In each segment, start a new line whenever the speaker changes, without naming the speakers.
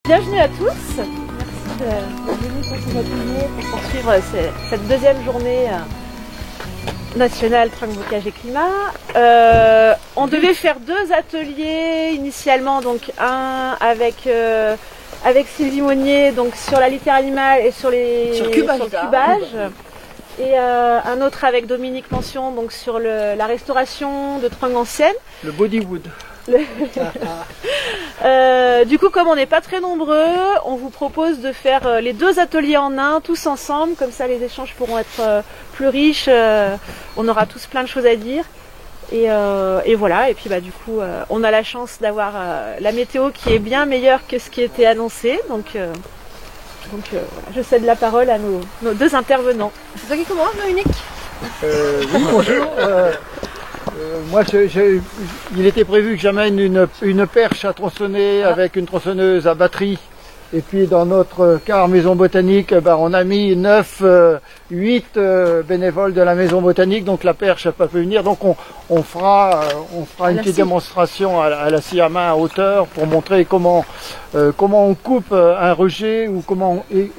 Bienvenue à tous, merci d'être venus pour ces ateliers pour poursuivre cette deuxième journée nationale Trunk Bocage et Climat. On devait faire deux ateliers initialement, donc un avec Sylvie Monnier donc sur la litière animale et sur le cubage. Et un autre avec Dominique Mention donc sur la restauration de trunks anciennes.
Le bodywood.
Du coup, comme on n'est pas très nombreux, on vous propose de faire les deux ateliers en un, tous ensemble, comme ça les échanges pourront être plus riches, on aura tous plein de choses à dire. Et voilà, et puis du coup, on a la chance d'avoir la météo qui est bien meilleure que ce qui était annoncé, donc voilà, je cède la parole à nos deux intervenants. C'est toi qui commence, Dominique?
Oui, bonjour. Moi, il était prévu que j'amène une perche à tronçonner avec une tronçonneuse à batterie. Et puis dans notre car maison botanique, on a mis 8 bénévoles de la maison botanique, donc la perche n'a pas pu venir. Donc on fera une petite démonstration à la scie à main à hauteur pour montrer comment on coupe un rejet ou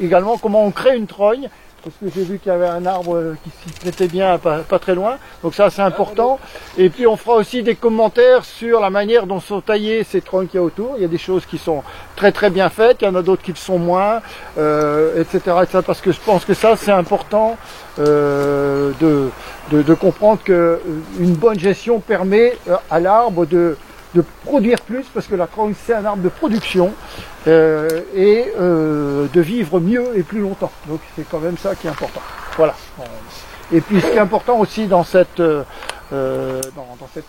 également comment on crée une trogne. Parce que j'ai vu qu'il y avait un arbre qui s'y prêtait bien pas très loin, donc ça c'est important. Et puis on fera aussi des commentaires sur la manière dont sont taillés ces troncs qu'il y a autour. Il y a des choses qui sont très très bien faites, il y en a d'autres qui le sont moins, etc., etc. Parce que je pense que ça c'est important de comprendre qu'une bonne gestion permet à l'arbre de produire plus, parce que la trogne c'est un arbre de production et de vivre mieux et plus longtemps. Donc c'est quand même ça qui est important. Voilà. Et puis ce qui est important aussi dans cette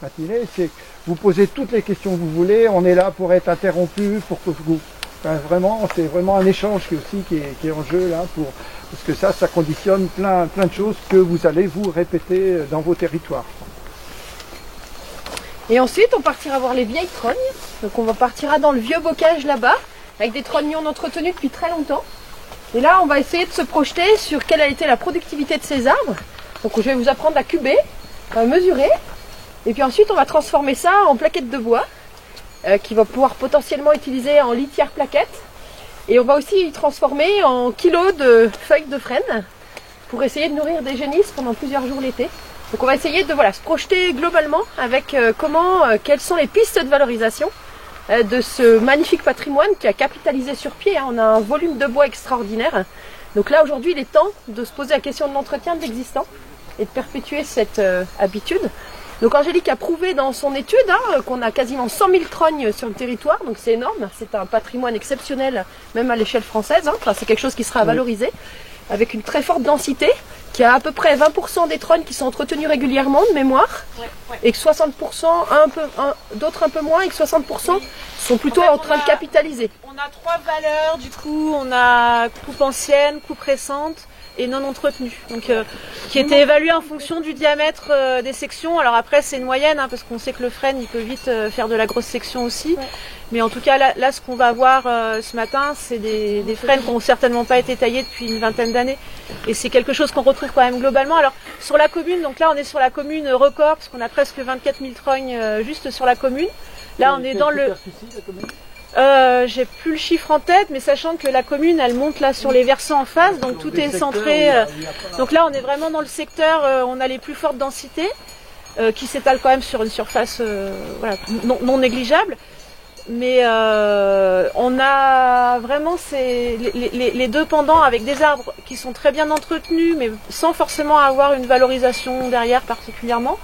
matinée, c'est que vous posez toutes les questions que vous voulez. On est là pour être interrompu, pour que vous... c'est vraiment un échange qui est en jeu là, parce que ça conditionne plein de choses que vous allez vous répéter dans vos territoires.
Et ensuite, on partira voir les vieilles trognes. Donc on partira dans le vieux bocage là-bas, avec des trognes non entretenues depuis très longtemps. Et là, on va essayer de se projeter sur quelle a été la productivité de ces arbres. Donc je vais vous apprendre à cuber, à mesurer. Et puis ensuite, on va transformer ça en plaquettes de bois, qui va pouvoir potentiellement utiliser en litière plaquette. Et on va aussi y transformer en kilos de feuilles de frêne, pour essayer de nourrir des génisses pendant plusieurs jours l'été. Donc on va essayer de se projeter globalement avec quelles sont les pistes de valorisation de ce magnifique patrimoine qui a capitalisé sur pied. On a un volume de bois extraordinaire. Donc là aujourd'hui il est temps de se poser la question de l'entretien de l'existant et de perpétuer cette habitude. Donc Angélique a prouvé dans son étude qu'on a quasiment 100 000 trognes sur le territoire, donc c'est énorme, c'est un patrimoine exceptionnel même à l'échelle française, enfin, c'est quelque chose qui sera à valoriser avec une très forte densité. Il y a à peu près 20% des trognes qui sont entretenues régulièrement de mémoire, et que 60%, d'autres un peu moins, et que 60% sont plutôt en train de capitaliser.
On a trois valeurs du coup, on a coupe ancienne, coupe récente et non entretenue, donc qui étaient évaluées en fonction du diamètre des sections. Alors après c'est une moyenne, parce qu'on sait que le frêne il peut vite faire de la grosse section aussi. Mais en tout cas là ce qu'on va voir ce matin, c'est des frênes qui n'ont certainement pas été taillés depuis une vingtaine d'années. Et c'est quelque chose qu'on retrouve quand même globalement. Alors sur la commune, donc là on est sur la commune record, parce qu'on a presque 24 000 trognes juste sur la commune. Là on est dans le... j'ai plus le chiffre en tête, mais sachant que la commune elle monte là sur les versants en face, donc tout est centré. Donc là on est vraiment dans le secteur, on a les plus fortes densités qui s'étalent quand même sur une surface non négligeable. Mais on a vraiment les deux pendants avec des arbres qui sont très bien entretenus, mais sans forcément avoir une valorisation derrière particulièrement.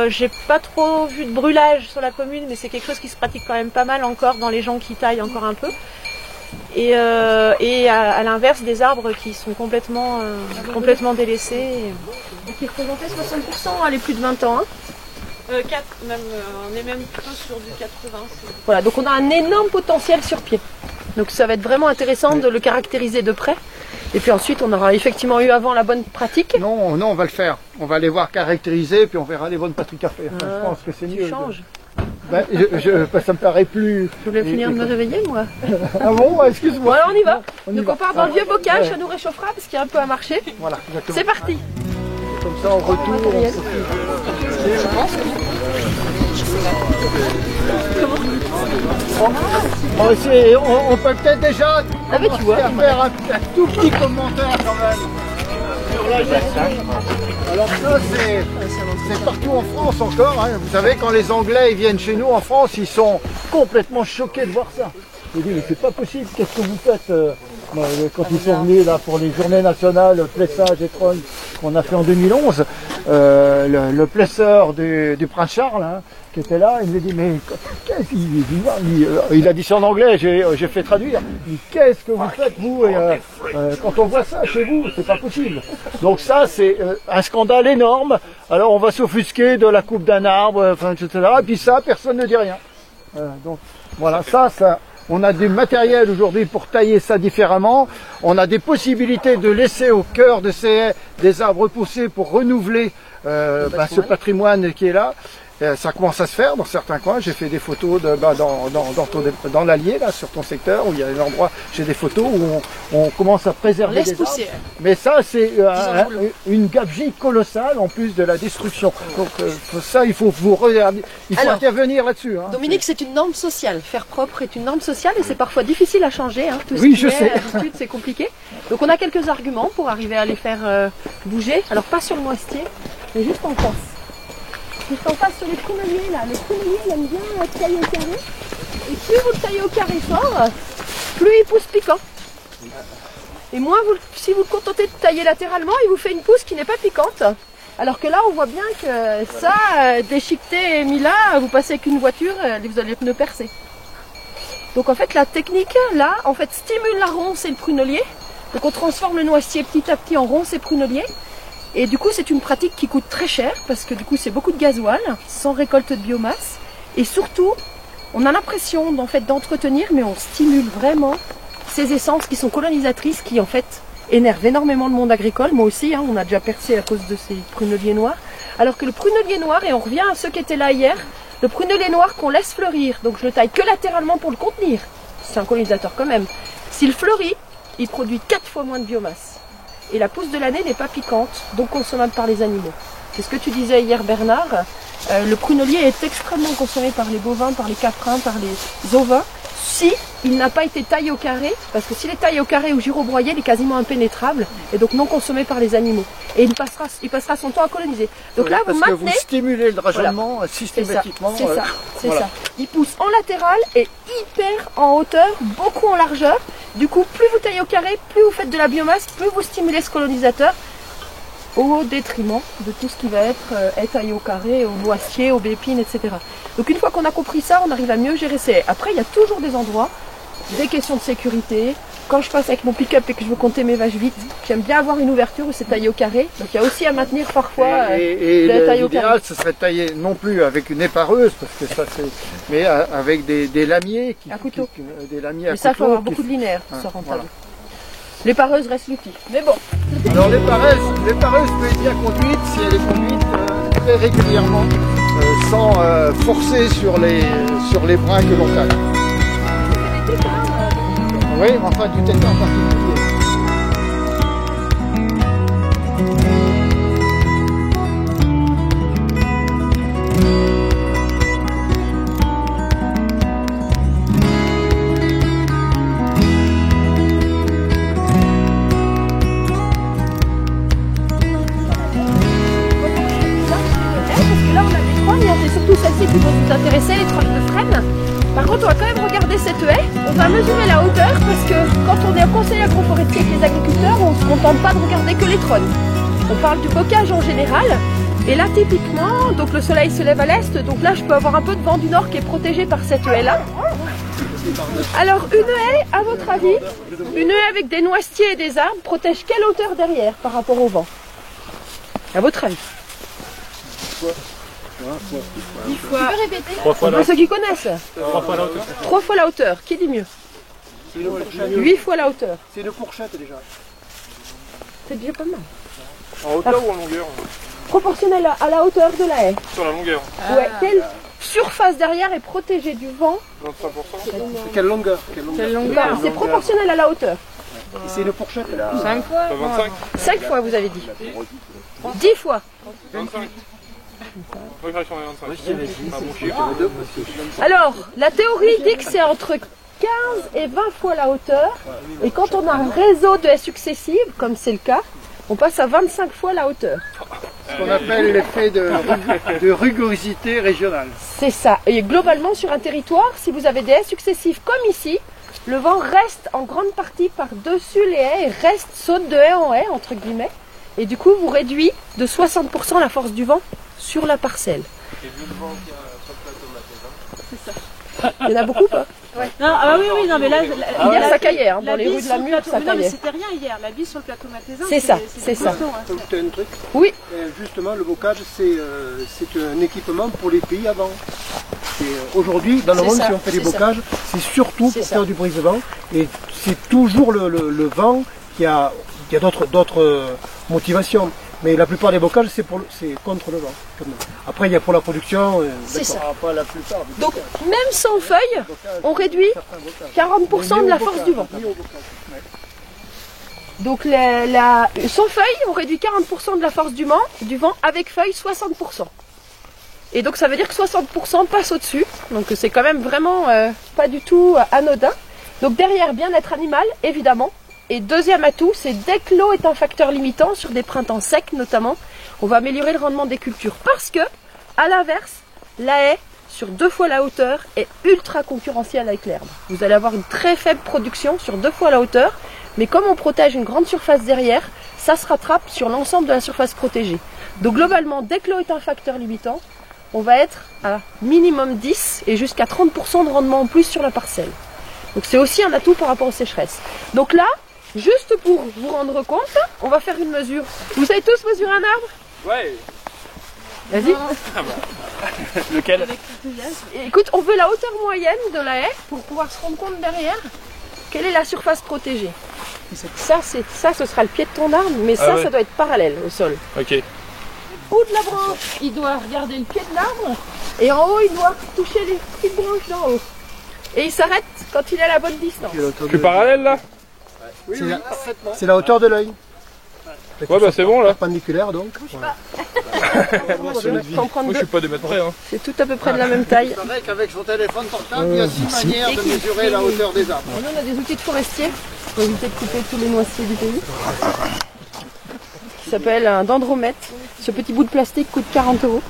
J'ai pas trop vu de brûlage sur la commune, mais c'est quelque chose qui se pratique quand même pas mal encore dans les gens qui taillent encore un peu. Et à l'inverse des arbres qui sont complètement délaissés.
Qui représentaient 60% les plus de 20 ans.
On est même plutôt sur du 80.
Voilà, donc on a un énorme potentiel sur pied. Donc ça va être vraiment intéressant de le caractériser de près. Et puis ensuite, on aura effectivement eu avant la bonne pratique.
Non, on va le faire. On va les voir caractériser, puis on verra les bonnes pratiques à faire. Je pense que c'est mieux.
Tu changes.
Ça me paraît plus...
Je voulais finir de me réveiller, moi.
Ah bon, excuse-moi.
Bon, alors on y va. Donc on part dans le vieux bocage, ça nous réchauffera parce qu'il y a un peu à marcher.
Voilà, exactement.
C'est parti.
Comme ça, en retour,
Comment
On peut peut-être déjà
mais tu vois,
faire un tout petit commentaire quand même sur la gestion. Alors ça c'est partout en France encore. Hein. Vous savez, quand les Anglais ils viennent chez nous en France, ils sont complètement choqués de voir ça. Je dis mais c'est pas possible, qu'est-ce que vous faites quand ils sont venus là pour les journées nationales Plessage et Trogne qu'on a fait en 2011, le plesseur du Prince Charles hein, qui était là, il me dit mais qu'est-ce il a dit ça en anglais, j'ai fait traduire. Qu'est-ce que vous faites vous quand on voit ça chez vous, c'est pas possible. Donc ça c'est un scandale énorme. Alors on va s'offusquer de la coupe d'un arbre, enfin, etc. Et puis ça, personne ne dit rien. Donc voilà, ça. On a du matériel aujourd'hui pour tailler ça différemment. On a des possibilités de laisser au cœur de ces haies des arbres poussés pour renouveler ce patrimoine qui est là. Ça commence à se faire dans certains coins. J'ai fait des photos dans l'Allier, là, sur ton secteur, où il y a un endroit, j'ai des photos où on commence à préserver des arbres. Mais ça, c'est une gabegie colossale en plus de la destruction. Donc ça, il faut vous regarder, il faut intervenir là-dessus. Hein.
Dominique, c'est une norme sociale. Faire propre est une norme sociale et c'est parfois difficile à changer. Hein. Tout ce
oui,
qui
je sais.
D'habitude, c'est compliqué. Donc on a quelques arguments pour arriver à les faire bouger. Alors pas sur le noisetier, mais juste en face. Juste en face sur les pruneliers là, les pruneliers ils aiment bien tailler au carré. Et plus vous le taillez au carré fort, plus il pousse piquant. Et moins si vous le contentez de tailler latéralement, il vous fait une pousse qui n'est pas piquante. Alors que là on voit bien que ça, déchiqueté et mis là, vous passez avec une voiture, vous allez les pneus percés. Donc en fait la technique là, en fait stimule la ronce et le prunelier. Donc on transforme le noisetier petit à petit en ronce et prunelier. Et du coup, c'est une pratique qui coûte très cher parce que du coup, c'est beaucoup de gasoil, sans récolte de biomasse. Et surtout, on a l'impression d'entretenir, mais on stimule vraiment ces essences qui sont colonisatrices, qui en fait énervent énormément le monde agricole. Moi aussi, hein, on a déjà percé à cause de ces pruneliers noirs. Alors que le prunelier noir, et on revient à ceux qui étaient là hier, le prunelier noir qu'on laisse fleurir, donc je le taille que latéralement pour le contenir. C'est un colonisateur quand même. S'il fleurit, il produit 4 fois moins de biomasse. Et la pousse de l'année n'est pas piquante, donc consommable par les animaux. C'est ce que tu disais hier Bernard, le prunelier est extrêmement consommé par les bovins, par les caprins, par les ovins, si il n'a pas été taillé au carré, parce que s'il est taillé au carré ou gyrobroyé, il est quasiment impénétrable, et donc non consommé par les animaux. Et il passera son temps à coloniser. Donc
voilà,
là, vous maintenez...
Parce que vous stimulez le rajeunnement systématiquement.
C'est ça, c'est ça. Il pousse en latéral et hyper en hauteur, beaucoup en largeur. Du coup, plus vous taillez au carré, plus vous faites de la biomasse, plus vous stimulez ce colonisateur, au détriment de tout ce qui va être taillé au carré, au noisetier, aux bépines, etc. Donc une fois qu'on a compris ça, on arrive à mieux gérer ces haies. Après, il y a toujours des endroits, des questions de sécurité. Quand je passe avec mon pick-up et que je veux compter mes vaches vite, j'aime bien avoir une ouverture où c'est taillé au carré. Donc il y a aussi à maintenir parfois
de tailler au carré. L'idéal, ce serait de tailler non plus avec une épareuse, parce que ça c'est, mais avec des lamiers
à couteau.
Des lamiers à
mais ça, il faut avoir beaucoup de linéaires pour ça rentable. Voilà. L'épareuse reste l'outil. Mais bon.
Alors l'épareuse peut être bien conduite si elle est conduite très régulièrement, sans forcer sur les brins que l'on taille. Oui, mais enfin du tétin en particulier.
Celles-ci qui vont vous intéresser, les trognes de frêne. Par contre, on va quand même regarder cette haie. On va mesurer la hauteur parce que quand on est au conseil agroforestier avec les agriculteurs, on ne se contente pas de regarder que les trognes. On parle du bocage en général. Et là, typiquement, donc le soleil se lève à l'est. Donc là, je peux avoir un peu de vent du nord qui est protégé par cette haie-là. Alors, une haie, à votre avis, une haie avec des noisetiers et des arbres protège quelle hauteur derrière par rapport au vent? À votre avis? 10 fois. Tu peux répéter? 3 fois la hauteur. Ceux qui connaissent.
3 fois la hauteur.
3 fois la hauteur. Qui dit mieux? 8 fois la hauteur.
C'est une fourchette déjà.
C'est déjà pas mal.
En hauteur ou en longueur?
Proportionnel à la hauteur de la haie.
Sur la longueur.
Ouais. Quelle surface derrière est protégée du vent?
25%.
Quelle longueur?
C'est proportionnel à la hauteur.
C'est une fourchette.
5 fois.
25.
5 fois vous avez dit. 10 fois.
25. Moi, je sur les 25. Pas bon chiffre.
Alors, la théorie dit que c'est entre 15 et 20 fois la hauteur. Et quand on a un réseau de haies successives, comme c'est le cas, on passe à 25 fois la hauteur.
Ce qu'on appelle l'effet de rugosité régionale.
C'est ça. Et globalement, sur un territoire, si vous avez des haies successives comme ici, le vent reste en grande partie par-dessus les haies et saute de haie en haie, entre guillemets. Et du coup, vous réduit de 60% la force du vent sur la parcelle.
Et vu le vent qu'il y a sur le plateau Mathézin.
C'est ça. Il y en a beaucoup, pas
Non, ah oui, oui, non, mais là,
hier, ça caillait, hein, dans les rues de la
bise
Mure,
sur le plateau-
ça
mais non, mais
caillait.
c'était rien hier. La bise sur le plateau Mathézin.
C'est ça, c'est ça.
costaud, hein.
Je peux ajouter un truc.
Oui.
Justement, le bocage, c'est un équipement pour les pays avant. Aujourd'hui, dans le
C'est
monde,
ça,
si on fait des
c'est ça.
bocages, c'est surtout
C'est
pour
ça.
faire du brise-vent. Et c'est toujours le vent qui a d'autres motivations. Mais la plupart des bocages, c'est contre le vent. Quand même. Après, il y a pour la production.
C'est ça.
Ah, pas la plupart. des
Donc,
bocages.
même sans feuilles,
Bocages,
on réduit
certains bocages.
40% de la force du vent.
Ni au bocage, ouais.
Donc, sans feuilles, on réduit 40% de la force du vent, avec feuilles, 60%. Et donc, ça veut dire que 60% passe au-dessus. Donc, c'est quand même vraiment pas du tout anodin. Donc, derrière, bien-être animal, évidemment. Et deuxième atout, c'est dès que l'eau est un facteur limitant, sur des printemps secs notamment, on va améliorer le rendement des cultures. Parce que, à l'inverse, la haie, sur 2 fois la hauteur, est ultra concurrentielle avec l'herbe. Vous allez avoir une très faible production sur 2 fois la hauteur, mais comme on protège une grande surface derrière, ça se rattrape sur l'ensemble de la surface protégée. Donc globalement, dès que l'eau est un facteur limitant, on va être à minimum 10 et jusqu'à 30% de rendement en plus sur la parcelle. Donc c'est aussi un atout par rapport aux sécheresses. Donc là, juste pour vous rendre compte, on va faire une mesure. Vous savez tous mesurer un arbre?
Ouais.
Vas-y.
Lequel?
Et écoute, on veut la hauteur moyenne de la haie pour pouvoir se rendre compte derrière quelle est la surface protégée. Ça, ce sera le pied de ton arbre, mais ça,
ouais.
ça doit être parallèle au sol.
Ok.
Au bout de la branche, il doit regarder le pied de l'arbre, et en haut, il doit toucher les petites branches d'en haut. Et il s'arrête quand il est à la bonne distance.
Plus parallèle là?
C'est la hauteur de l'œil.
Ouais, bah c'est bon là.
Perpendiculaire donc.
T'en prendre
Moi je
deux.
suis pas 2 mètres près. Hein.
C'est tout à peu près de la même taille.
C'est vrai qu'avec son téléphone portable, il y a 6 manières de mesurer la hauteur des arbres.
Nous, on a des outils de forestier pour éviter de couper tous les noisiers du pays. Qui s'appelle un dendromètre. Ce petit bout de plastique coûte 40 €.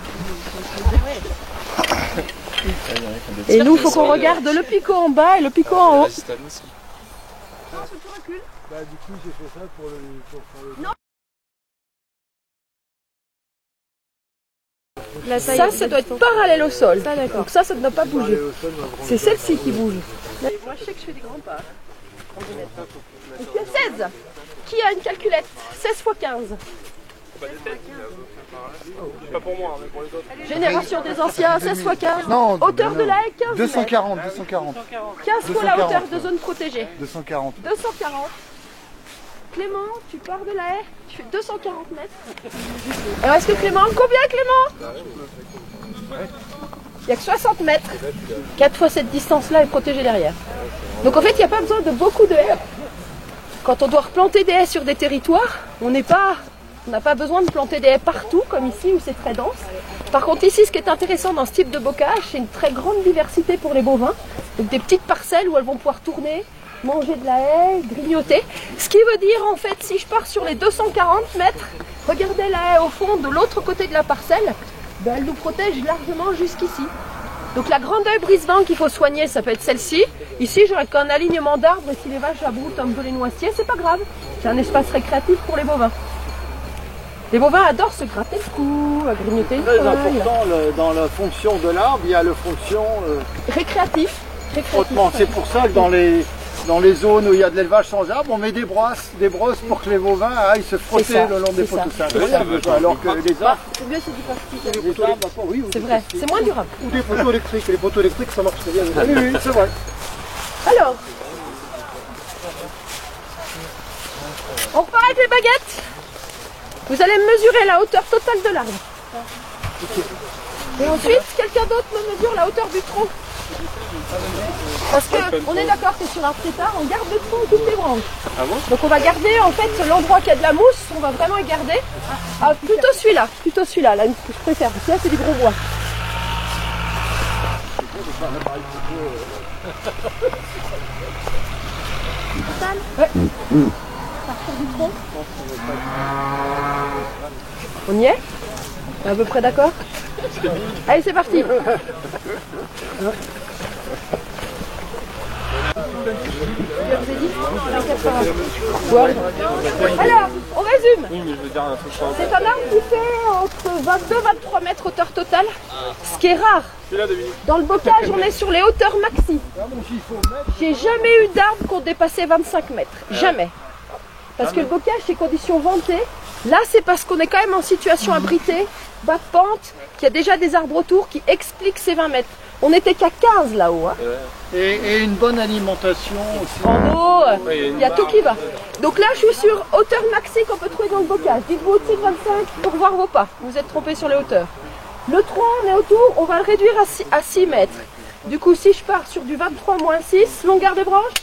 Et nous, il faut qu'on regarde le picot en bas et le picot en haut. Ça doit être parallèle au sol. Donc ça ne doit pas bouger. C'est celle-ci qui bouge. Moi, je sais que je fais des grands pas. Donc, il y a 16. Qui a une calculette? 16 x 15.
Pas pour moi, mais pour les autres.
Génération des anciens, 16 x 15.
Non,
Hauteur de la haie, 15 mètres.
240.
15 fois la hauteur de zone protégée.
240.
240. Clément, tu pars de la haie, tu fais 240 mètres. Alors est-ce que Clément, combien Clément? Il n'y a que 60 mètres. 4 fois cette distance-là est protégée derrière. Donc en fait, il n'y a pas besoin de beaucoup de haies. Quand on doit replanter des haies sur des territoires, on n'a pas besoin de planter des haies partout, comme ici où c'est très dense. Par contre ici, ce qui est intéressant dans ce type de bocage, c'est une très grande diversité pour les bovins. Donc des petites parcelles où elles vont pouvoir tourner, manger de la haie, grignoter. Ce qui veut dire en fait, si je pars sur les 240 mètres, regardez la haie au fond de l'autre côté de la parcelle, ben, elle nous protège largement jusqu'ici. Donc la grande haie brise-vent qu'il faut soigner, ça peut être celle-ci. Ici, j'aurais qu'un alignement d'arbres et si les vaches abroutent un peu les noisiers, c'est pas grave. C'est un espace récréatif pour les bovins. Les bovins adorent se gratter le cou, à grignoter une
Très
feuille.
important dans la fonction de l'arbre, il y a la fonction
Récréatif.
frottement. C'est pour ça que dans les zones où il y a de l'élevage sans arbre, on met des brosses pour que les bovins aillent se frotter
ça,
le long des
c'est ça.
poteaux. Alors que les arbres,
C'est mieux, c'est du plastique.
les arbres, oui,
C'est vrai, c'est moins durable.
Ou des poteaux électriques. Les poteaux électriques, ça marche très bien.
oui, c'est vrai.
Alors, on repart avec les baguettes. Vous allez mesurer la hauteur totale de l'arbre. Et ensuite, quelqu'un d'autre me mesure la hauteur du tronc. Parce qu'on est d'accord que sur un frétard, on garde le tronc et toutes les branches.
Ah bon?
Donc on va garder en fait l'endroit qui a de la mousse, on va vraiment y garder. Ah, plutôt celui-là, là, je préfère, parce que là c'est du gros bois. Ouais. Partir du tronc. On y est? À peu près d'accord? Allez, c'est parti. Alors, on résume.
Oui, mais je veux dire,
C'est un arbre qui fait entre 22 et 23 mètres hauteur totale, ce qui est rare. Dans le bocage, on est sur les hauteurs maxi. J'ai jamais eu d'arbres qui ont dépassé 25 mètres. Jamais. Parce que le bocage, c'est conditions ventées. Là, c'est parce qu'on est quand même en situation abritée, bas de pente, qu'il y a déjà des arbres autour qui expliquent ces 20 mètres. On n'était qu'à 15 là-haut. Hein.
Et une bonne alimentation aussi.
En eau, il y a tout qui va. Donc là, je suis sur hauteur maxi qu'on peut trouver dans le bocage. Dites-vous au-dessus de 25 pour voir vos pas. Vous êtes trompés sur les hauteurs. Le tronc, on est autour, on va le réduire à 6 mètres. Du coup, si je pars sur du 23 moins 6, longueur des branches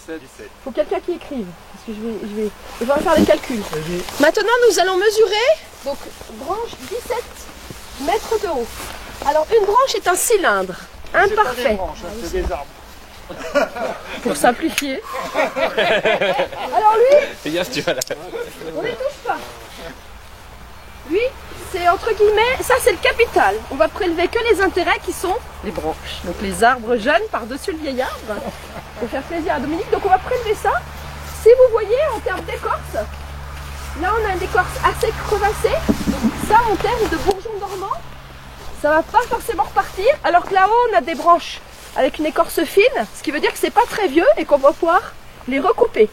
17.
Faut quelqu'un qui écrive. Parce que je vais faire des calculs. Maintenant, nous allons mesurer. Donc, branche 17 mètres de haut. Alors, une branche est un cylindre imparfait.
C'est des arbres.
Pour simplifier. Alors lui,
Yes, tu vas là.
on ne touche pas. Lui, c'est entre guillemets, ça c'est le capital. On va prélever que les intérêts qui sont les branches. Donc les arbres jeunes par-dessus le vieil arbre. Pour faire plaisir à Dominique. Donc on va prélever ça. Si vous voyez en termes d'écorce, là on a une écorce assez crevassée. Donc ça en termes de bourgeon dormant, ça va pas forcément repartir. Alors que là-haut on a des branches avec une écorce fine, ce qui veut dire que c'est pas très vieux et qu'on va pouvoir les recouper.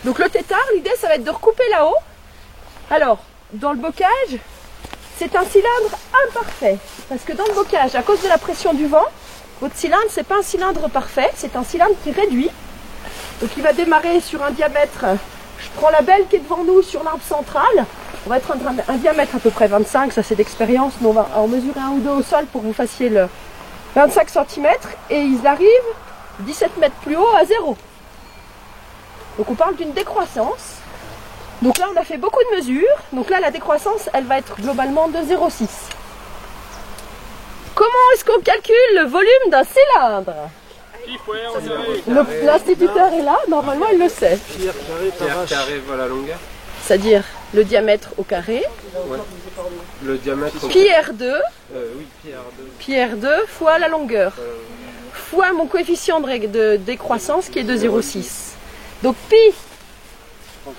Donc le tétard, l'idée ça va être de recouper là-haut. Alors, dans le bocage, c'est un cylindre imparfait. Parce que dans le bocage, à cause de la pression du vent, votre cylindre, c'est pas un cylindre parfait, c'est un cylindre qui réduit. Donc il va démarrer sur un diamètre, je prends la belle qui est devant nous sur l'arbre central, on va être un diamètre à peu près 25, ça c'est d'expérience, mais on va en mesurer un ou deux au sol pour que vous fassiez le 25 cm, et ils arrivent 17 mètres plus haut à 0. Donc on parle d'une décroissance. Donc là, on a fait beaucoup de mesures. Donc là, la décroissance, elle va être globalement de 0,6. Comment est-ce qu'on calcule le volume d'un cylindre? L'instituteur est là, normalement, il le sait.
Pierre carré, voilà la longueur.
C'est-à-dire le diamètre au carré.
Ouais. Le diamètre.
Pi R2.
Oui, Pi R2.
Pi R2 fois la longueur. Fois mon coefficient de décroissance qui est de 0,6. Donc pi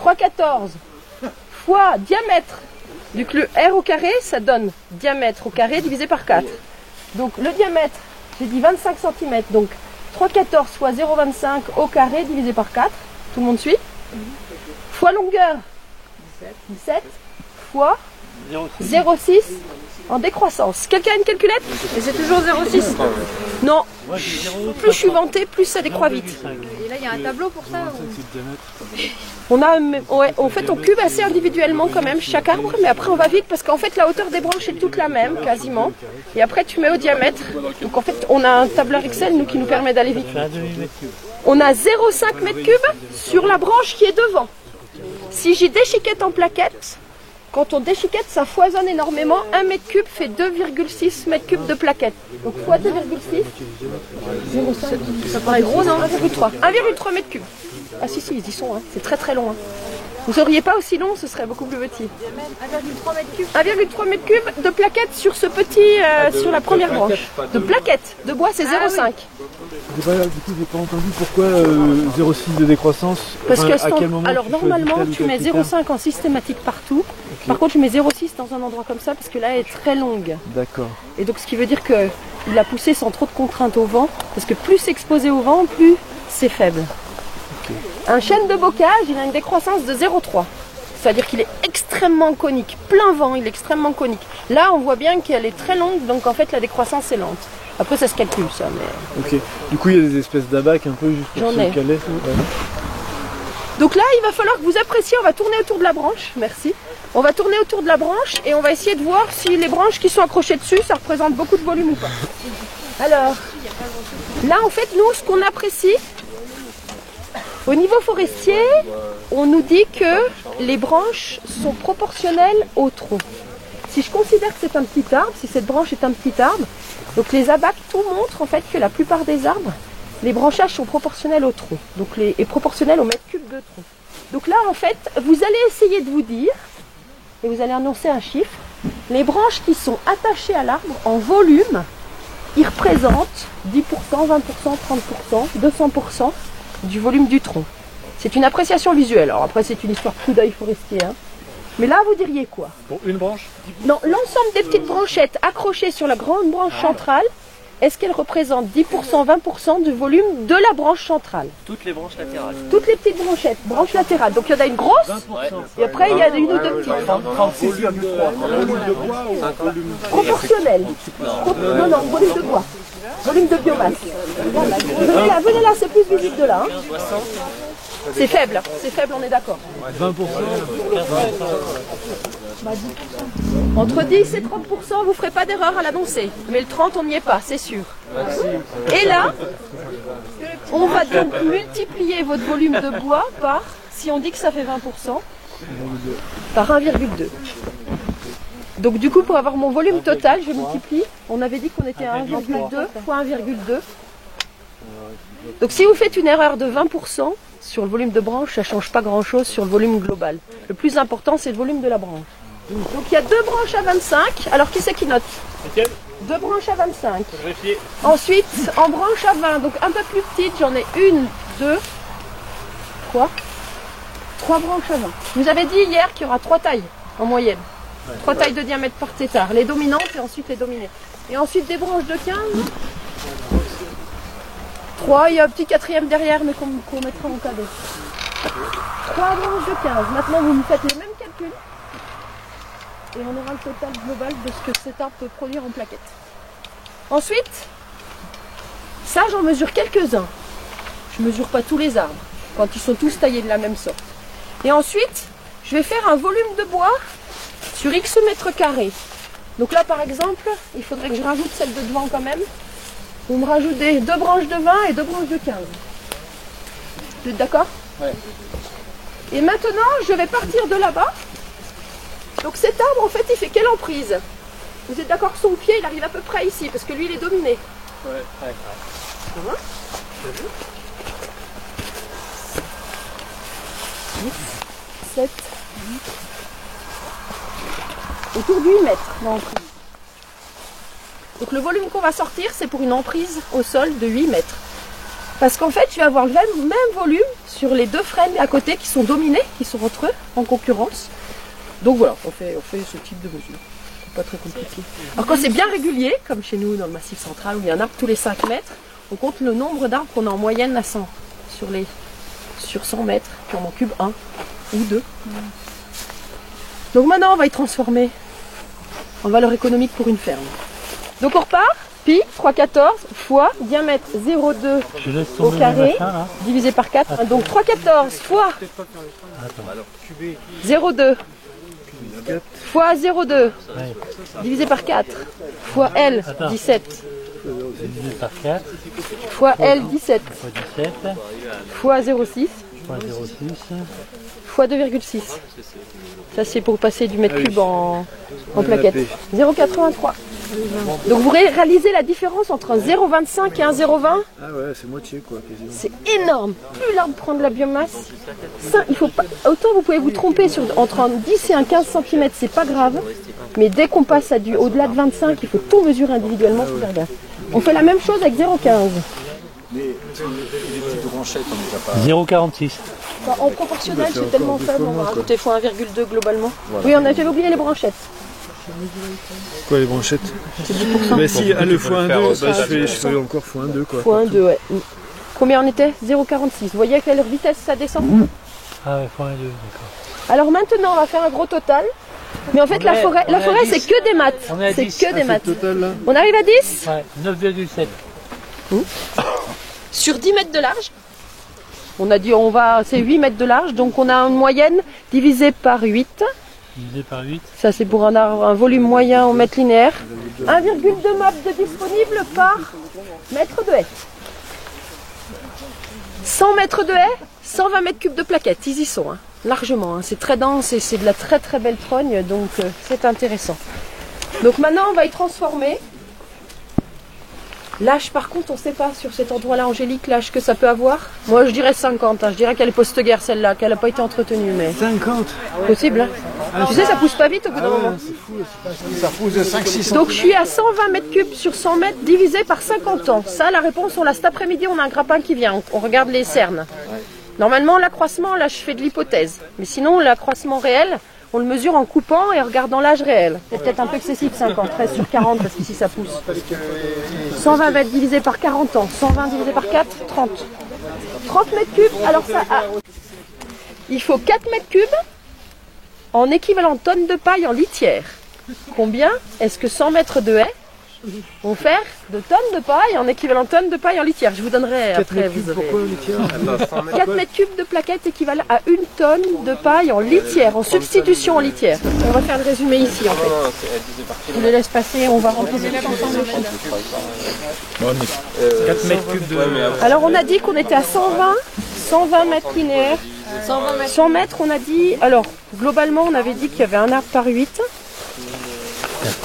3,14 fois diamètre du R au carré, ça donne diamètre au carré divisé par 4. Donc le diamètre, j'ai dit 25 cm, donc 3,14 fois 0,25 au carré divisé par 4, tout le monde suit, fois longueur, 17 fois 0,6 en décroissance. Quelqu'un a une calculette? Et c'est toujours 0,6. Non, plus je suis vantée, plus ça décroît vite.
Et là, il y a un tableau pour ça.
On a, ouais, en fait, on cube assez individuellement quand même chaque arbre, mais après on va vite parce qu'en fait la hauteur des branches est toute la même quasiment. Et après tu mets au diamètre. Donc en fait on a un tableur Excel nous qui nous permet d'aller vite. On a 0,5 m3 sur la branche qui est devant. Si j'ai déchiquette en plaquettes, quand on déchiquette ça foisonne énormément. 1 m3 fait 2,6 m3 de plaquettes. Donc fois 2,6, 0,5, ça paraît gros non? 1,3 m3. Ah si, ils y sont, hein. C'est très très long. Hein. Vous n'auriez pas aussi long, ce serait beaucoup plus petit. 1,3 m3 de plaquettes sur ce petit, sur la première branche. De plaquettes, de bois c'est 0,5.
Du coup, j'ai pas entendu pourquoi 0,6 de décroissance.
Parce que
à quel moment
alors normalement tu mets 0,5 en systématique partout. Okay. Par contre, tu mets 0,6 dans un endroit comme ça parce que là elle est très longue.
D'accord.
Et donc ce qui veut dire que il l'a poussé sans trop de contraintes au vent, parce que plus c'est exposé au vent, plus c'est faible. Un chêne de bocage, il a une décroissance de 0,3. C'est-à-dire qu'il est extrêmement conique. Plein vent, il est extrêmement conique. Là, on voit bien qu'elle est très longue, donc en fait, la décroissance est lente. Après, ça se calcule, ça. Mais...
Ok. Du coup, il y a des espèces d'abacs un peu juste pour se caler. Ouais.
Donc là, il va falloir que vous appréciez. On va tourner autour de la branche. Merci. On va tourner autour de la branche et on va essayer de voir si les branches qui sont accrochées dessus, ça représente beaucoup de volume ou pas. Alors, là en fait, nous, ce qu'on apprécie, au niveau forestier, on nous dit que les branches sont proportionnelles au tronc. Si je considère que c'est un petit arbre, si cette branche est un petit arbre, donc les abacs, tout montre en fait que la plupart des arbres, les branchages sont proportionnels au tronc, donc et proportionnels au mètre cube de tronc. Donc là, en fait, vous allez essayer de vous dire, et vous allez annoncer un chiffre, les branches qui sont attachées à l'arbre en volume, ils représentent 10%, 20%, 30%, 200% du volume du tronc. C'est une appréciation visuelle. Alors après, c'est une histoire de coup d'œil forestier. Hein. Mais là, vous diriez quoi?
Pour une branche?
Non, l'ensemble des petites branchettes accrochées sur la grande branche centrale, est-ce qu'elles représentent 10%, 20% du volume de la branche centrale?
Toutes les branches latérales.
Toutes les petites branchettes, branches latérales. Donc il y en a une grosse, et après il y a une ou deux petites. Proportionnel. Non, non, volume de bois. Volume de biomasse. Venez là, c'est plus visible de là. Hein. C'est faible, on est d'accord.
20%.
Entre 10 et 30%, vous ne ferez pas d'erreur à l'annoncer. Mais le 30, on n'y est pas, c'est sûr. Et là, on va donc multiplier votre volume de bois par, si on dit que ça fait 20%, par 1,2. Donc du coup, pour avoir mon volume total, je multiplie. On avait dit qu'on était à 1,2 fois 1,2. Donc si vous faites une erreur de 20% sur le volume de branche, ça ne change pas grand-chose sur le volume global. Le plus important, c'est le volume de la branche. Donc il y a 2 branches à 25. Alors qui c'est qui note? 2 branches à 25. Ensuite, en branche à 20, donc un peu plus petite, j'en ai 1, 2, 3. 3 branches à 20. Je vous avais dit hier qu'il y aura 3 tailles en moyenne. 3 tailles de diamètre par tétard. Les dominantes et ensuite les dominées. Et ensuite des branches de 15. 3, il y a un petit 4e derrière, mais qu'on mettra en cadeau. 3 branches de 15. Maintenant, vous me faites les mêmes calculs. Et on aura le total global de ce que cet arbre peut produire en plaquettes. Ensuite, ça, j'en mesure quelques-uns. Je ne mesure pas tous les arbres, quand ils sont tous taillés de la même sorte. Et ensuite, je vais faire un volume de bois sur X mètres carrés. Donc là, par exemple, il faudrait que je rajoute celle de devant quand même. Vous me rajoutez 2 branches de 20 et 2 branches de 15. Vous êtes d'accord?
Ouais.
Et maintenant, je vais partir de là-bas. Donc cet arbre, en fait, il fait quelle emprise? Vous êtes d'accord que son pied, il arrive à peu près ici, parce que lui, il est dominé.
Ouais.
Ça va? 10, 7, 8. Autour de 8 mètres d'emprise. Donc le volume qu'on va sortir, c'est pour une emprise au sol de 8 mètres. Parce qu'en fait, je vais avoir le même volume sur les 2 frênes à côté qui sont dominés, qui sont entre eux, en concurrence. Donc voilà, on fait ce type de mesure. C'est pas très compliqué. Alors quand c'est bien régulier, comme chez nous dans le Massif central, où il y a un arbre tous les 5 mètres, on compte le nombre d'arbres qu'on a en moyenne à 100 sur 100 mètres, puis on en cube 1 ou 2. Donc maintenant, on va y transformer en valeur économique pour une ferme. Donc on repart, pi 3,14 fois diamètre 0,2 au carré, divisé par 4. Donc 3,14 fois 0,2 fois 0,2 divisé par 4 fois L, 17
divisé par 4
fois L, 17
fois 17
fois 0,6
fois 0,6
fois 2,6. Ça c'est pour passer du mètre cube en plaquette. 0,83. Donc vous réalisez la différence entre un 0,25 et un 0,20.
Ah ouais, c'est moitié quoi, quasiment.
C'est énorme. Plus l'arbre prend de la biomasse, ça, il faut pas. Autant vous pouvez vous tromper entre un 10 et un 15 cm, c'est pas grave. Mais dès qu'on passe au-delà de 25, il faut tout mesurer individuellement. On fait la même chose avec 0,15.
Mais les petites branchettes, on n'est pas.
0,46.
Enfin, en proportionnel, c'est tellement faible, on va rajouter fois 1,2 globalement. Oui, on a déjà oublié les branchettes.
Quoi les branchettes?
C'est 10%.
Mais si, le fois 1,2, bah, je fais encore fois 1,2 quoi.
Fois 1,2, ouais. Combien on était? 0,46. Vous voyez à quelle vitesse ça descend?
Ah ouais, fois 1,2, d'accord.
Alors maintenant, on va faire un gros total. Mais en fait, la forêt c'est que des maths. C'est que des maths. On arrive à 10?
Ouais, 9,7.
Sur 10 mètres de large. On a dit, c'est 8 mètres de large. Donc on a une moyenne divisée par 8.
Divisé par 8.
Ça, c'est pour un volume moyen en mètres linéaires. 1,2 mètres de disponible par mètres de haie. 100 mètres de haie, 120 mètres cubes de plaquettes, ils y sont, hein, largement. Hein. C'est très dense et c'est de la très très belle trogne, donc c'est intéressant. Donc maintenant on va y transformer. L'âge par contre on ne sait pas sur cet endroit-là, Angélique, l'âge que ça peut avoir. Moi je dirais 50, hein. Je dirais qu'elle est post-guerre celle-là, qu'elle n'a pas été entretenue. Mais
50.
Possible, hein. Tu sais ça pousse pas vite au bout d'un moment.
C'est fou, ça pousse de 5-6
Donc je suis à 120 mètres cubes sur 100 mètres divisé par 50 ans. Ça la réponse on l'a cet après-midi, on a un grappin qui vient, on regarde les cernes. Normalement l'accroissement, là je fais de l'hypothèse. Mais sinon l'accroissement réel, on le mesure en coupant et en regardant l'âge réel. C'est peut-être un peu excessif 50, 13 sur 40 parce qu'ici ça pousse. 120 mètres divisé par 40 ans, 120 divisé par 4, 30. 30 mètres cubes, alors ça... Il faut 4 mètres cubes en équivalent tonnes de paille en litière. Combien est-ce que 100 mètres de haie vont faire de tonnes de paille en équivalent tonnes de paille en litière? Je vous donnerai après. Vous avez 4 mètres cubes de plaquettes équivalent à 1 tonne de paille en litière, en substitution en litière. On va faire le résumé ici en fait. Je le laisse passer, on va remplir les ensemble.
4 mètres cubes de...
Alors on a dit qu'on était à 120 mètres linéaires. 100 mètres, on a dit... Alors, globalement, on avait dit qu'il y avait un arbre par 8.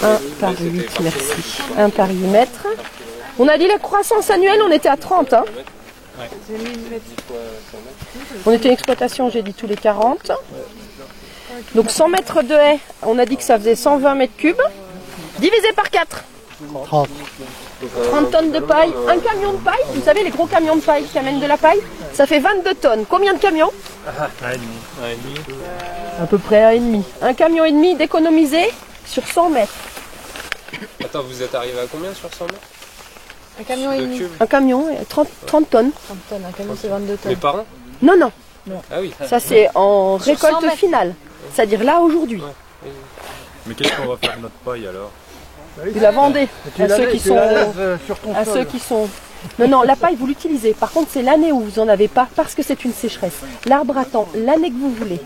1 par 8, merci. 1 par 8 mètres. On a dit la croissance annuelle, on était à 30. Hein. On était une exploitation, j'ai dit tous les 40. Donc 100 mètres de haie, on a dit que ça faisait 120 mètres cubes. Divisé par 4.
30.
30 tonnes de paille. Un camion de paille, vous savez les gros camions de paille qui amènent de la paille, ça fait 22 tonnes. Combien de camions? À peu près 1,5. Un camion et demi d'économiser sur 100 mètres.
Attends, vous êtes arrivé à combien sur 100 mètres?
Un camion et demi.
Un camion, 30 tonnes.
30 tonnes, un camion c'est 22 tonnes.
Mais par an?
Non, non.
Ah oui.
Ça c'est en
Sur 100
récolte
mètres.
finale. C'est-à-dire là aujourd'hui.
Mais qu'est-ce qu'on va faire de notre paille alors?
Vous la vendez à ceux qui sont...
sur ton
À
sol.
ceux qui sont... Non, non, la paille, vous l'utilisez. Par contre, c'est l'année où vous n'en avez pas, parce que c'est une sécheresse. L'arbre attend l'année que vous voulez.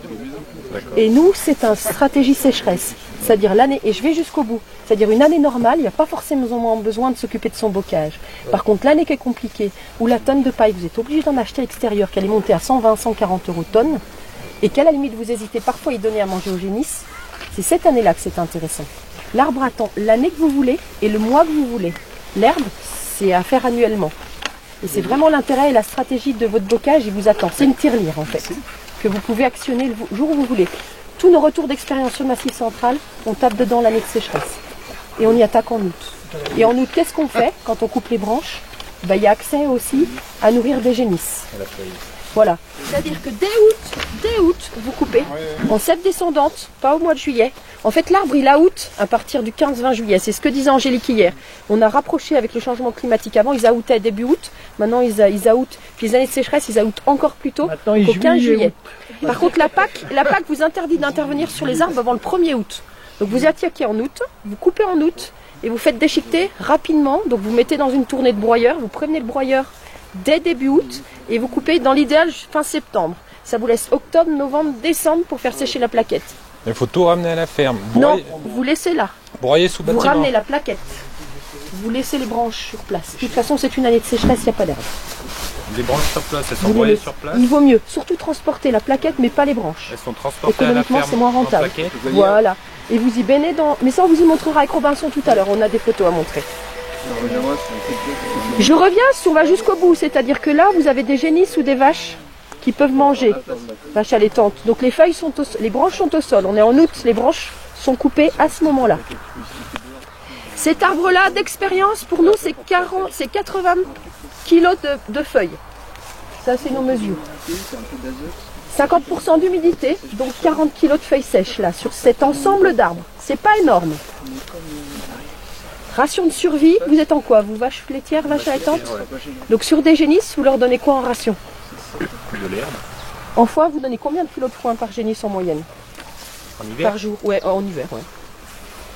Et nous, c'est une stratégie sécheresse. C'est-à-dire l'année, et je vais jusqu'au bout. C'est-à-dire une année normale, il n'y a pas forcément besoin de s'occuper de son bocage. Par contre, l'année qui est compliquée, où la tonne de paille, vous êtes obligé d'en acheter à l'extérieur, qu'elle est montée à 120, 140 € tonne, et qu'à la limite, vous hésitez parfois à y donner à manger au génisses, c'est cette année-là que c'est intéressant. L'arbre attend l'année que vous voulez et le mois que vous voulez. L'herbe, c'est à faire annuellement. Et c'est vraiment l'intérêt et la stratégie de votre bocage, il vous attend. C'est une tirelire en fait, que vous pouvez actionner le jour où vous voulez. Tous nos retours d'expérience sur le Massif central, on tape dedans l'année de sécheresse. Et on y attaque en août. Et en août, qu'est-ce qu'on fait quand on coupe les branches? Ben, il y a accès aussi à nourrir des génisses. Voilà. C'est-à-dire que dès août, vous coupez en sève descendante, pas au mois de juillet. En fait, l'arbre, il août à partir du 15-20 juillet. C'est ce que disait Angélique hier. On a rapproché avec le changement climatique. Avant, ils aoûtaient début août. Maintenant, ils aoûtent. Puis les années de sécheresse, ils aoûtent encore plus tôt, qu'au 15 juillet. Par contre, la PAC vous interdit d'intervenir sur les arbres avant le 1er août. Donc, vous attaquez en août, vous coupez en août et vous faites déchiqueter rapidement. Donc, vous mettez dans une tournée de broyeur, vous prévenez le broyeur dès début août et vous coupez dans l'idéal fin septembre. Ça vous laisse octobre, novembre, décembre pour faire sécher la plaquette.
Il faut tout ramener à la ferme.
Non, vous laissez là.
Broyer sous
Vous
bâtiment.
ramenez la plaquette. Vous laissez les branches sur place. De toute façon, c'est une année de sécheresse, il n'y a pas d'herbe.
Des branches sur place, elles sont
Vous
broyées
les-
sur place.
Il vaut mieux surtout transporter la plaquette, mais pas les branches.
Elles sont transportées à la
Économiquement,
ferme
c'est moins
en
rentable.
plaquettes.
Voilà. Et vous y baignez dans... Mais ça, on vous y montrera avec Robinson tout à l'heure. On a des photos à montrer. Je reviens, on va jusqu'au bout. C'est-à-dire que là, vous avez des génisses ou des vaches qui peuvent manger. Vaches allaitantes. Donc les feuilles sont les branches sont au sol. On est en août, les branches sont coupées à ce moment-là. Cet arbre-là, d'expérience, pour nous, c'est 80 kilos de feuilles. Ça, c'est nos mesures. 50% d'humidité, donc 40 kilos de feuilles sèches, là, sur cet ensemble d'arbres. C'est pas énorme. Ration de survie, vous êtes en quoi? Vous, vaches laitières, vaches allaitantes? Donc sur des génisses, vous leur donnez quoi en ration?
De l'herbe.
En foin, vous donnez combien de kilos de foin par génisse en moyenne?
En hiver,
Par jour? Ouais, en hiver, ouais.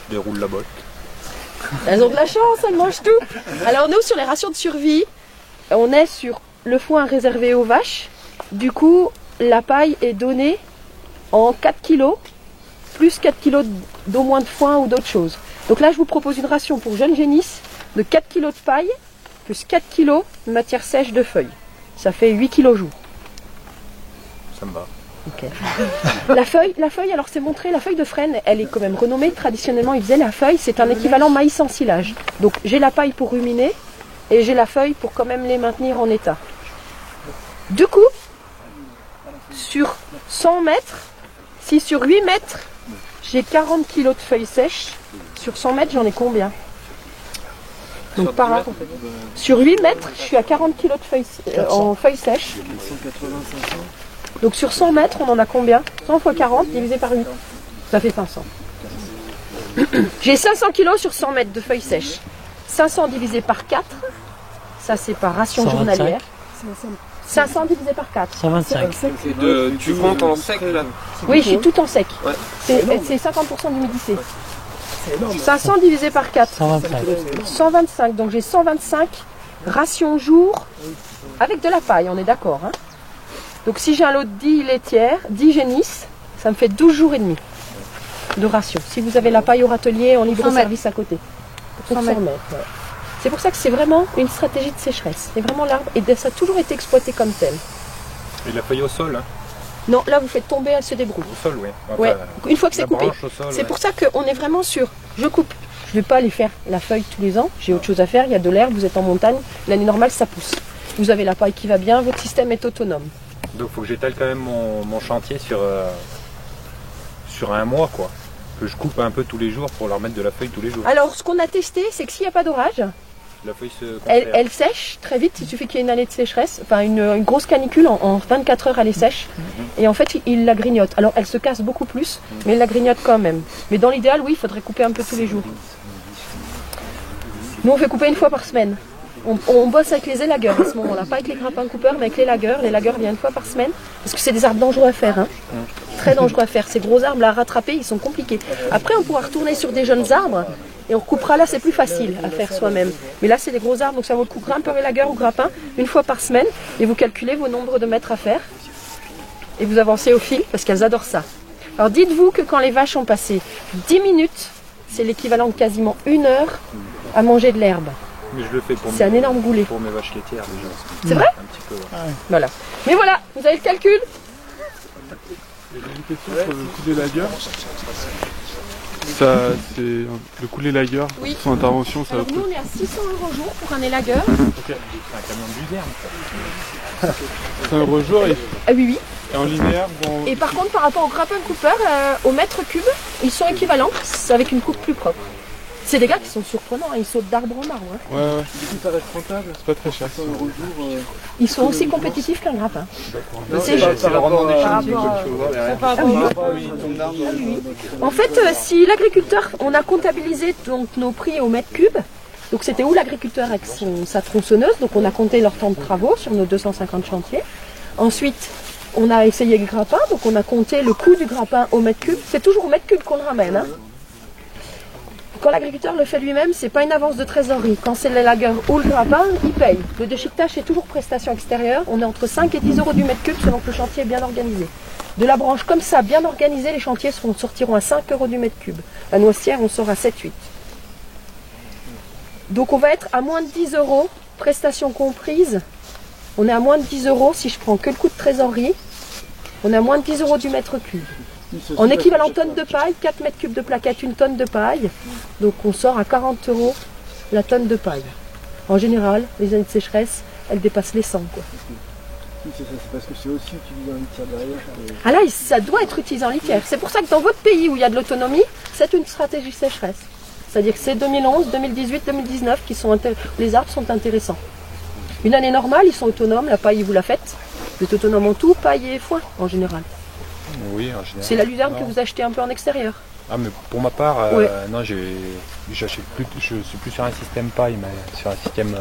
déroule la botte.
Elles ont de la chance, elles mangent tout. Alors nous, sur les rations de survie, on est sur le foin réservé aux vaches. Du coup, la paille est donnée en 4 kilos, plus 4 kilos d'au moins de foin ou d'autres choses. Donc là, je vous propose une ration pour jeunes génisses de 4 kilos de paille plus 4 kg de matière sèche de feuilles. Ça fait 8 kg jour.
Ça me va.
Ok. La feuille, alors c'est montré, la feuille de frêne, elle est quand même renommée. Traditionnellement, ils faisaient la feuille, c'est un équivalent maïs en silage. Donc j'ai la paille pour ruminer et j'ai la feuille pour quand même les maintenir en état. Du coup, sur 100 mètres, si sur 8 mètres, j'ai 40 kg de feuilles sèches, sur 100 mètres, j'en ai combien? Donc par là, sur 8 mètres, je suis à 40 kg de feuilles, en feuilles sèches. Donc sur 100 mètres, on en a combien? 100 x 40 divisé par 8. Ça fait 500. J'ai 500 kg sur 100 mètres de feuilles sèches. 500 divisé par 4, ça c'est par ration
125.
journalière. 500 divisé par 4.
125.
Tu comptes en sec là?
Oui, je suis tout en sec.
Ouais.
C'est 50% d'humidité. 500 divisé par 4.
125.
125. Donc j'ai 125 rations jour avec de la paille, on est d'accord. Hein. Donc si j'ai un lot de 10 laitières, 10 génisses, ça me fait 12 jours et demi de ration. Si vous avez la paille au râtelier en libre-service à côté. Pour 100 mètres. Ouais. C'est pour ça que c'est vraiment une stratégie de sécheresse. C'est vraiment l'arbre et ça a toujours été exploité comme tel.
Et la feuille au sol, hein?
Non, là vous faites tomber, elle se débrouille.
Au sol, oui. Enfin,
Ouais, une fois que c'est
la
coupé.
branche au sol,
C'est
ouais.
pour ça qu'on est vraiment sur je coupe. Je ne vais pas aller faire la feuille tous les ans. J'ai autre chose à faire. Il y a de l'herbe, vous êtes en montagne. L'année normale, ça pousse. Vous avez la paille qui va bien, votre système est autonome.
Donc il faut que j'étale quand même mon chantier sur un mois, quoi. Que je coupe un peu tous les jours pour leur mettre de la feuille tous les jours.
Alors, ce qu'on a testé, c'est que s'il n'y a pas d'orage,
La feuille se
elle sèche très vite. Il suffit qu'il y ait une année de sécheresse. Enfin, une grosse canicule, en 24 heures, elle est sèche. Et en fait, il la grignote. Alors, elle se casse beaucoup plus, mais il la grignote quand même. Mais dans l'idéal, oui, il faudrait couper un peu tous les jours. Nous, on fait couper une fois par semaine. On bosse avec les élagueurs à ce moment-là, pas avec les grappins coupeurs, mais avec les lagueurs. Les lagueurs viennent une fois par semaine, parce que c'est des arbres dangereux à faire. Hein. Très dangereux à faire. Ces gros arbres à rattraper, ils sont compliqués. Après, on pourra retourner sur des jeunes arbres, et on coupera là, c'est plus facile à faire soi-même. Mais là, c'est des gros arbres, donc ça vaut le coup. Grimpeur et lagueur ou grappin, une fois par semaine, et vous calculez vos nombres de mètres à faire. Et vous avancez au fil, parce qu'elles adorent ça. Alors dites-vous que quand les vaches ont passé 10 minutes, c'est l'équivalent de quasiment 1 heure à manger de l'herbe.
Mais je le fais pour,
C'est un énorme goulet.
pour mes vaches laitières déjà.
C'est vrai?
Un petit peu, ouais.
Voilà. Mais voilà, vous avez le calcul.
J'ai une question sur le couler lagueur. Ça, c'est le couler lagueur.
Oui.
Son intervention, ça va
Alors nous, on est à 600 € jour pour un élagueur.
C'est un camion de luzerne.
C'est un rejour et,
Ah oui, oui.
et en linéaire. Bon,
Et par contre, par rapport au grappin coupeur, au mètre cube, ils sont équivalents, c'est avec une coupe plus propre. C'est des gars qui sont surprenants, hein, ils sautent d'arbre en arbre. Hein.
ouais. Ça reste rentable. C'est pas très cher.
Ils sont aussi compétitifs qu'un grappin.
C'est le rendement des chantiers,
rapport
comme tu peux voir derrière.
Ah oui. En fait, si l'agriculteur, on a comptabilisé donc nos prix au mètre cube, donc c'était où l'agriculteur avec sa tronçonneuse, donc on a compté leur temps de travaux sur nos 250 chantiers. Ensuite, on a essayé le grappin, donc on a compté le coût du grappin au mètre cube. C'est toujours au mètre cube qu'on le ramène. Hein. Quand l'agriculteur le fait lui-même, c'est pas une avance de trésorerie. Quand c'est l'élagueur ou le grappin, il paye. Le déchiquetage, c'est toujours prestation extérieure. On est entre 5 et 10 € du mètre cube selon que le chantier est bien organisé. De la branche comme ça, bien organisée, les chantiers sortiront à 5 € du mètre cube. La noisetière, on sort à 7-8. Donc on va être à moins de 10 €, prestations comprises. On est à moins de 10 € si je prends que le coût de trésorerie. On est à moins de 10 € du mètre cube. En équivalent tonne de paille, 4 mètres cubes de plaquettes, une tonne de paille. Donc on sort à 40 € la tonne de paille. En général, les années de sécheresse, elles dépassent les 100. Quoi.
C'est parce que c'est aussi utilisé en litière derrière.
Ah là, ça doit être utilisé en litière. C'est pour ça que dans votre pays où il y a de l'autonomie, c'est une stratégie sécheresse. C'est-à-dire que c'est 2011, 2018, 2019 qui sont les arbres sont intéressants. Une année normale, ils sont autonomes, la paille, vous la faites. Vous êtes autonome en tout, paille et foin en général.
Oui, en général.
C'est la luzerne que
Non.
vous achetez un peu en extérieur.
Ah, mais pour ma part,
Ouais.
non, j'achète plus, je suis plus sur un système paille, mais sur un système,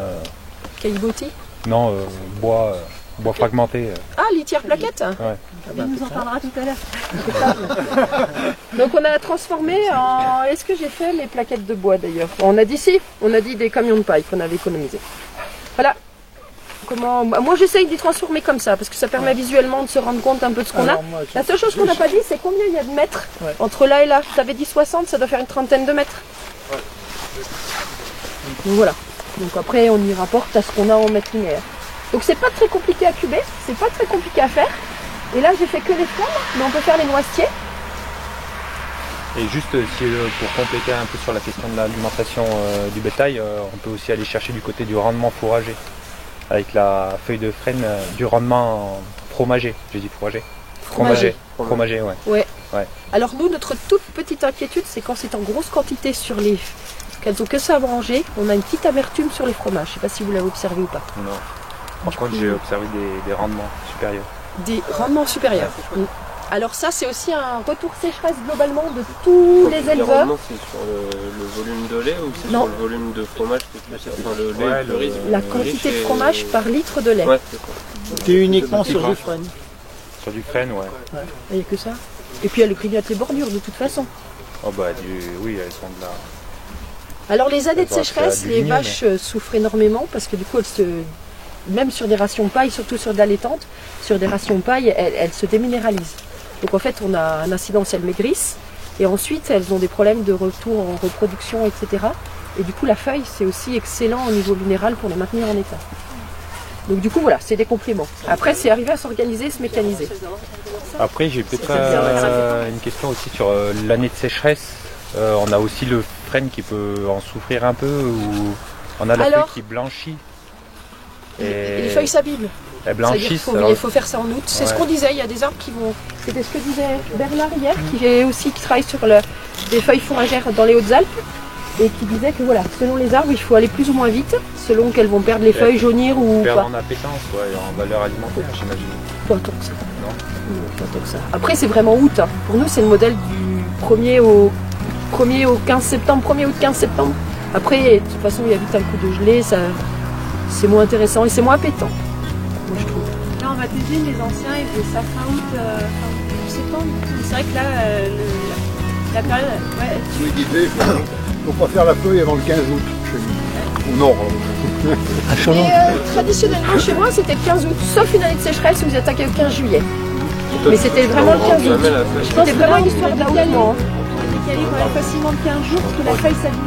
Caillebotis.
non, bois fragmenté.
Ah, litière plaquette.
Ouais.
Il nous en parlera tout à l'heure. Donc on a transformé en... Est-ce que j'ai fait mes plaquettes de bois d'ailleurs? On a dit si, on a dit des camions de paille qu'on avait économisés. Voilà. Moi j'essaye d'y transformer comme ça, parce que ça permet visuellement de se rendre compte un peu de ce qu'on a. La seule chose qu'on n'a pas dit, c'est combien il y a de mètres entre là et là. Tu avais dit 60, ça doit faire une trentaine de mètres. Donc voilà. Donc après on y rapporte à ce qu'on a en mètre linéaire. Donc c'est pas très compliqué à cuber, c'est pas très compliqué à faire. Et là j'ai fait que les flammes, mais on peut faire les noisetiers.
Et juste pour compléter un peu sur la question de l'alimentation du bétail, on peut aussi aller chercher du côté du rendement fourragé. Avec la feuille de frêne, du rendement fromager. J'ai dit fourrager. Fromager, ouais.
Ouais. Alors nous, notre toute petite inquiétude, c'est quand c'est en grosse quantité sur les... qu'elles ont que ça à manger, on a une petite amertume sur les fromages. Je sais pas si vous l'avez observé ou pas.
Non. Par contre, j'ai observé des rendements supérieurs.
Des rendements supérieurs. Alors ça, c'est aussi un retour sécheresse globalement de tous les éleveurs.
Le rendement, c'est sur le volume de lait ou c'est sur le volume de fromage que tu as le lait, le riz.
La quantité de fromage par litre de lait.
Ouais,
c'est uniquement sur du frêne.
Sur du frêne, ouais.
Il n'y a que ça. Et puis elle grignote les bordures de toute façon.
Oh bah oui, elles sont de là.
Alors les années de sécheresse, les vaches souffrent énormément parce que du coup même sur des rations paille, surtout sur de l'allaitantes, sur des rations paille, elles se déminéralisent. Donc en fait on a un incidence, elles maigrissent et ensuite elles ont des problèmes de retour en reproduction, etc. Et du coup la feuille c'est aussi excellent au niveau minéral pour les maintenir en état. Donc du coup voilà, c'est des compléments. Après c'est arriver à s'organiser, se mécaniser.
Après j'ai peut-être une question aussi sur l'année de sécheresse. On a aussi le frêne qui peut en souffrir un peu ou on a la feuille qui blanchit.
Et les feuilles s'abîment.
Elles blanchissent.
Il faut faire ça en août. C'est ce qu'on disait, il y a des arbres qui vont... C'était ce que disait Bernard hier, qui travaille sur des feuilles fourragères dans les Hautes-Alpes. Et qui disait que voilà, selon les arbres, il faut aller plus ou moins vite, selon qu'elles vont perdre les feuilles, jaunir ou
perdre
pas.
en appétence, en valeur alimentaire, j'imagine.
Pas tant que ça. Non, pas tant que ça. Après, c'est vraiment août. Hein. Pour nous, c'est le modèle du 1er au 15 septembre, 1er août 15 septembre. Après, de toute façon, il y a vite un coup de gelée, c'est moins intéressant et c'est moins appétant, moi je trouve.
Là, on va t'aider, les anciens, ils faisaient ça fin août, fin septembre. C'est vrai que là, la période,
Oui, disait, faut pas faire la feuille avant le 15 août chez nous. Au nord.
Traditionnellement, chez moi, c'était le 15 août, sauf une année de sécheresse où vous attaquez le 15 juillet. Mais c'était vraiment le 15 août. C'était vraiment une histoire d'aoûtement.
On est décalé quand même facilement de 15 jours parce que la feuille s'abîme.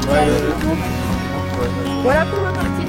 Voilà pour ma partie.